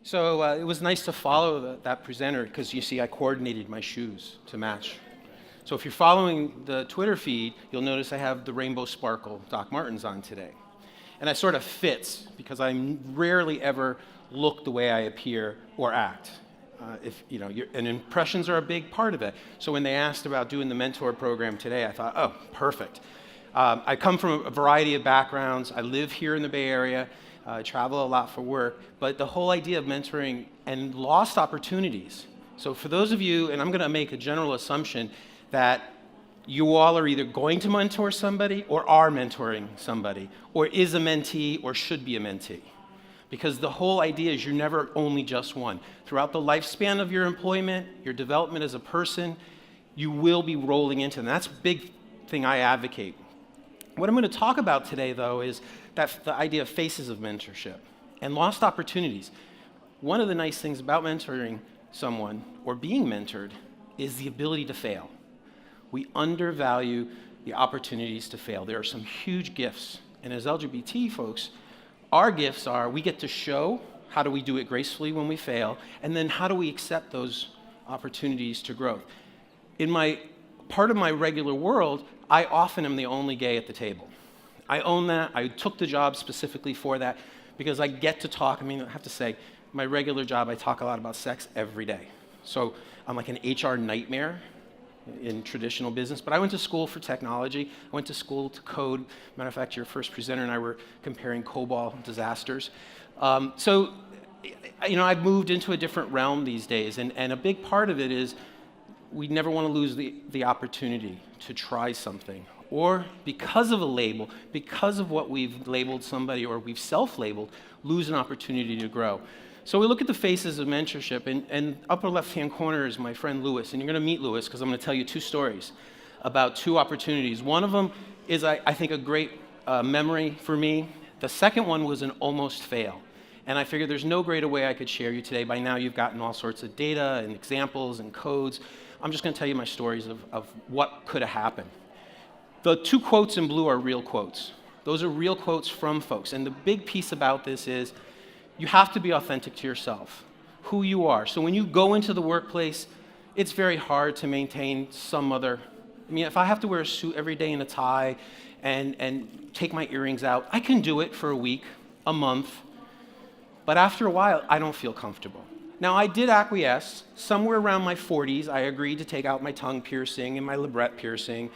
So it was nice to follow that presenter because you see I coordinated my shoes to match. So if you're following the Twitter feed, you'll notice I have the Rainbow Sparkle Doc Martens on today. And that sort of fits because I rarely ever look the way I appear or act. And impressions are a big part of it. So when they asked about doing the mentor program today, I thought, oh, perfect. I come from a variety of backgrounds. I live here in the Bay Area. I travel a lot for work. But the whole idea of mentoring and lost opportunities. So for those of you, and I'm going to make a general assumption that you all are either going to mentor somebody or are mentoring somebody, or is a mentee or should be a mentee. Because the whole idea is you're never only just one. Throughout the lifespan of your employment, your development as a person, you will be rolling into, and that's a big thing I advocate. What I'm going to talk about today, though, is the idea of faces of mentorship and lost opportunities. One of the nice things about mentoring someone or being mentored is the ability to fail. We undervalue the opportunities to fail. There are some huge gifts, and as LGBT folks, our gifts are we get to show how do we do it gracefully when we fail, and then how do we accept those opportunities to growth. In my part of my regular world, I often am the only gay at the table. I own that. I took the job specifically for that because I get to talk. I have to say, my regular job, I talk a lot about sex every day. So I'm like an HR nightmare in traditional business, but I went to school for technology. I went to school to code. Matter of fact, your first presenter and I were comparing COBOL disasters. I've moved into a different realm these days, and a big part of it is we never want to lose the opportunity to try something. Or because of a label, because of what we've labeled somebody or we've self-labeled, lose an opportunity to grow. So we look at the faces of mentorship, and upper left-hand corner is my friend Lewis, and you're going to meet Lewis because I'm going to tell you two stories about two opportunities. One of them is, I think, a great memory for me. The second one was an almost fail. And I figured there's no greater way I could share you today. By now you've gotten all sorts of data and examples and codes. I'm just going to tell you my stories of what could have happened. The two quotes in blue are real quotes. Those are real quotes from folks. And the big piece about this is you have to be authentic to yourself, who you are. So when you go into the workplace, it's very hard to maintain some other. If I have to wear a suit every day and a tie and take my earrings out, I can do it for a week, a month. But after a while, I don't feel comfortable. Now, I did acquiesce. Somewhere around my 40s, I agreed to take out my tongue piercing and my labret piercing.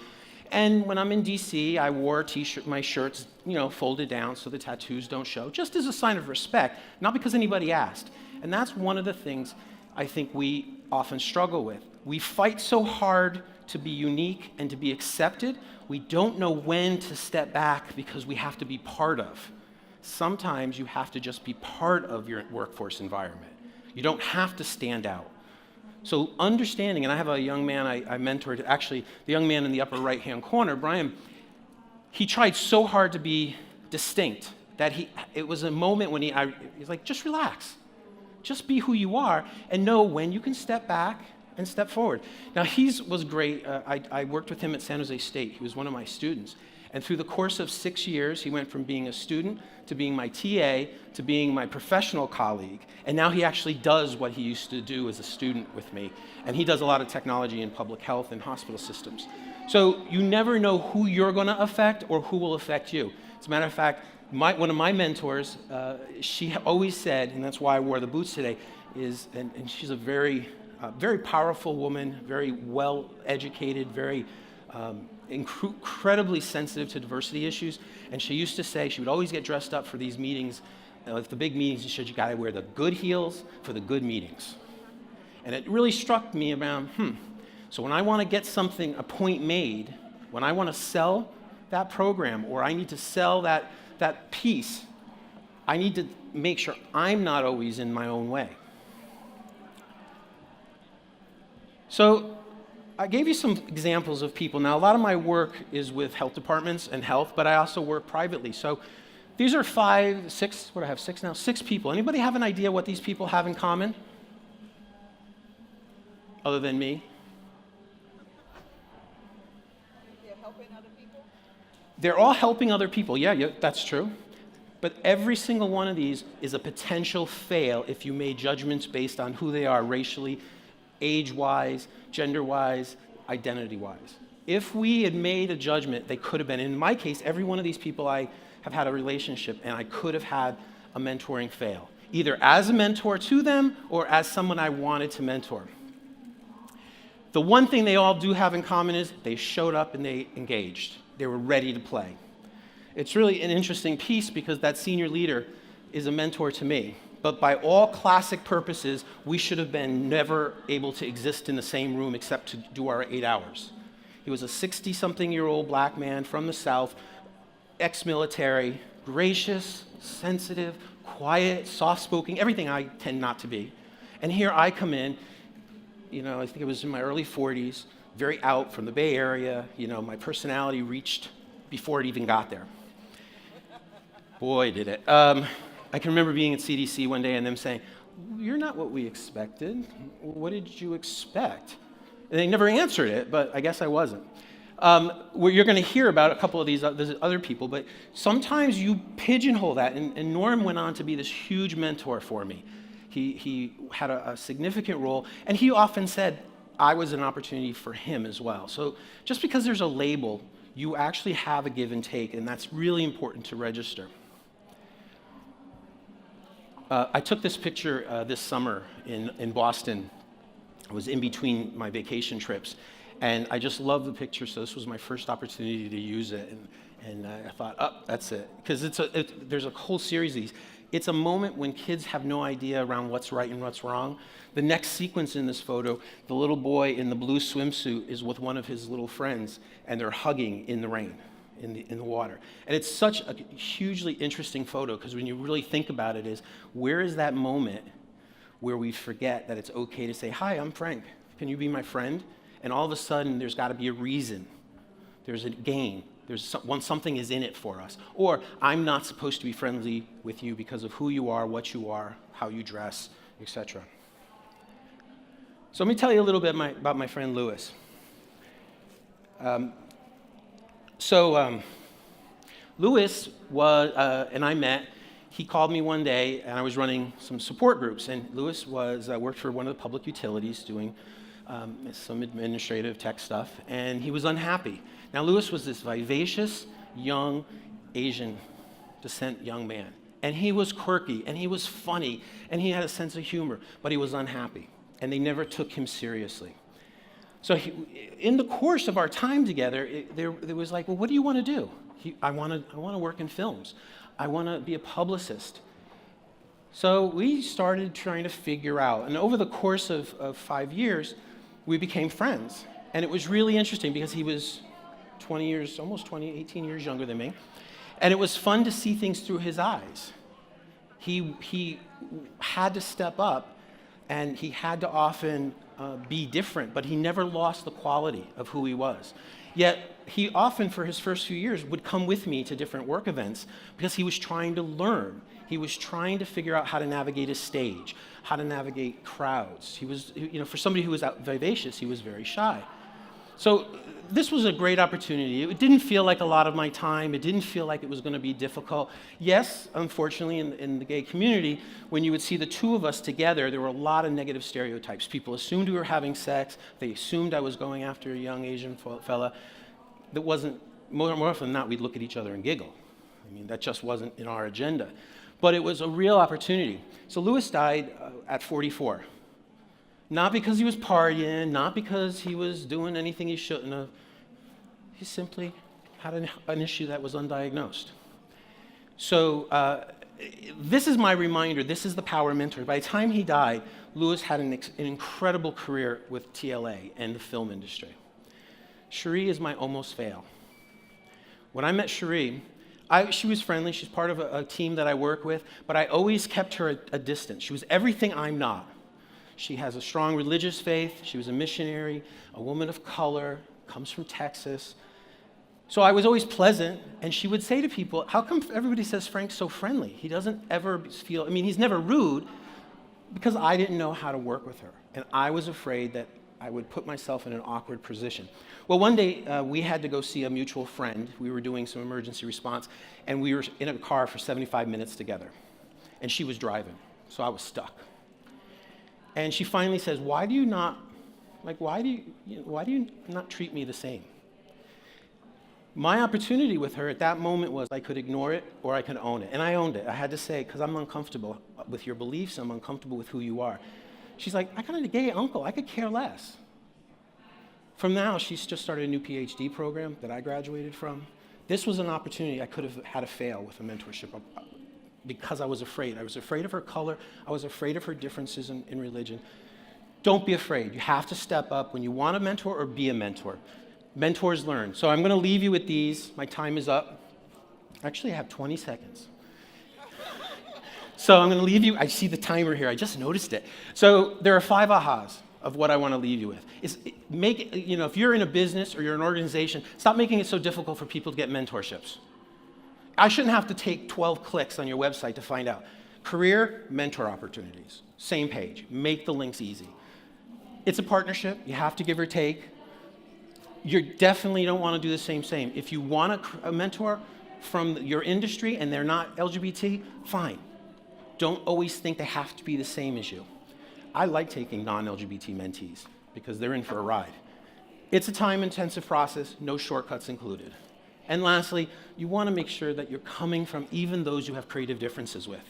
And when I'm in DC, I wore my shirts, folded down so the tattoos don't show, just as a sign of respect, not because anybody asked. And that's one of the things I think we often struggle with. We fight so hard to be unique and to be accepted, we don't know when to step back because we have to be part of. Sometimes you have to just be part of your workforce environment. You don't have to stand out. So understanding, and I have a young man I mentored, actually, the young man in the upper right-hand corner, Brian, he tried so hard to be distinct that it was a moment when he's like, just relax. Just be who you are and know when you can step back and step forward. Now, he was great. I worked with him at San Jose State. He was one of my students. And through the course of 6 years, he went from being a student to being my TA to being my professional colleague. And now he actually does what he used to do as a student with me. And he does a lot of technology in public health and hospital systems. So you never know who you're going to affect or who will affect you. As a matter of fact, one of my mentors, she always said, and that's why I wore the boots today, and she's a very powerful woman, very well-educated, very incredibly sensitive to diversity issues, and she used to say she would always get dressed up for these meetings, the big meetings. She said you got to wear the good heels for the good meetings, and it really struck me around. So when I want to get a point made, when I want to sell that program or I need to sell that piece, I need to make sure I'm not always in my own way. So I gave you some examples of people. Now, a lot of my work is with health departments and health, but I also work privately. So these are 6 people. Anybody have an idea what these people have in common? Other than me? They're helping other people? They're all helping other people. Yeah, that's true. But every single one of these is a potential fail if you made judgments based on who they are racially, age-wise, gender-wise, identity-wise. If we had made a judgment, they could have been. In my case, every one of these people I have had a relationship, and I could have had a mentoring fail, either as a mentor to them or as someone I wanted to mentor. The one thing they all do have in common is they showed up and they engaged. They were ready to play. It's really an interesting piece because that senior leader is a mentor to me. But by all classic purposes, we should have been never able to exist in the same room except to do our 8 hours. He was a 60-something-year-old black man from the South, ex-military, gracious, sensitive, quiet, soft-spoken, everything I tend not to be. And here I come in, I think it was in my early 40s, very out from the Bay Area. My personality reached before it even got there. Boy, did it. I can remember being at CDC one day and them saying, "You're not what we expected. What did you expect?" And they never answered it, but I guess I wasn't. You're going to hear about a couple of these other people, but sometimes you pigeonhole that, and Norm went on to be this huge mentor for me. He had a significant role, and he often said I was an opportunity for him as well. So just because there's a label, you actually have a give and take, and that's really important to register. I took this picture this summer in Boston. I was in between my vacation trips, and I just love the picture, so this was my first opportunity to use it, and I thought, that's it. Because there's a whole series of these. It's a moment when kids have no idea around what's right and what's wrong. The next sequence in this photo, the little boy in the blue swimsuit is with one of his little friends, and they're hugging in the rain, in the water. And it's such a hugely interesting photo, because when you really think about it is, where is that moment where we forget that it's okay to say, "Hi, I'm Frank. Can you be my friend?" And all of a sudden, there's got to be a reason. There's a gain. Something is in it for us. Or, I'm not supposed to be friendly with you because of who you are, what you are, how you dress, etc. So let me tell you a little bit about my friend Lewis. Lewis and I met. He called me one day, and I was running some support groups. And Lewis worked for one of the public utilities doing some administrative tech stuff, and he was unhappy. Now, Lewis was this vivacious, young, Asian descent young man. And he was quirky, and he was funny, and he had a sense of humor, but he was unhappy. And they never took him seriously. So in the course of our time together, there was like, well, what do you want to do? I want to work in films. I want to be a publicist. So we started trying to figure out. And over the course of 5 years, we became friends. And it was really interesting because he was 18 years younger than me. And it was fun to see things through his eyes. He had to step up, and he had to often be different, but he never lost the quality of who he was. Yet, he often, for his first few years, would come with me to different work events because he was trying to learn. He was trying to figure out how to navigate a stage, how to navigate crowds. He was, for somebody who was vivacious, he was very shy. So this was a great opportunity. It didn't feel like a lot of my time. It didn't feel like it was going to be difficult. Yes, unfortunately, in the gay community, when you would see the two of us together, there were a lot of negative stereotypes. People assumed we were having sex. They assumed I was going after a young Asian fella. That wasn't, more often than not, we'd look at each other and giggle. I mean, that just wasn't in our agenda. But it was a real opportunity. So Lewis died at 44. Not because he was partying, not because he was doing anything he shouldn't have. He simply had an issue that was undiagnosed. So this is my reminder. This is the power of mentoring. By the time he died, Lewis had an incredible career with TLA and the film industry. Cherie is my almost fail. When I met Cherie, she was friendly. She's part of a team that I work with, but I always kept her at a distance. She was everything I'm not. She has a strong religious faith. She was a missionary, a woman of color, comes from Texas. So I was always pleasant, and she would say to people, "How come everybody says Frank's so friendly? He doesn't ever feel, he's never rude," because I didn't know how to work with her. And I was afraid that I would put myself in an awkward position. Well, one day we had to go see a mutual friend. We were doing some emergency response, and we were in a car for 75 minutes together. And she was driving, so I was stuck. And she finally says, why do you not treat me the same? My opportunity with her at that moment was I could ignore it or I could own it. And I owned it. I had to say, because I'm uncomfortable with your beliefs, I'm uncomfortable with who you are. She's like, I got a gay uncle, I could care less. From now, she's just started a new PhD program that I graduated from. This was an opportunity I could have had to fail with a mentorship because I was afraid. I was afraid of her color. I was afraid of her differences in religion. Don't be afraid. You have to step up when you want a mentor or be a mentor. Mentors learn. So I'm going to leave you with these. My time is up. Actually, I have 20 seconds. So I'm going to leave you. I see the timer here. I just noticed it. So there are 5 ahas of what I want to leave you with. If you're in a business or you're an organization, stop making it so difficult for people to get mentorships. I shouldn't have to take 12 clicks on your website to find out. Career, mentor opportunities. Same page. Make the links easy. It's a partnership. You have to give or take. You definitely don't want to do the same. If you want a mentor from your industry and they're not LGBT, fine. Don't always think they have to be the same as you. I like taking non-LGBT mentees because they're in for a ride. It's a time-intensive process, no shortcuts included. And lastly, you want to make sure that you're coming from even those you have creative differences with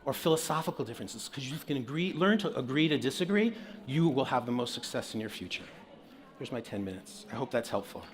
or philosophical differences, because you can learn to agree to disagree. You will have the most success in your future. There's my 10 minutes. I hope that's helpful.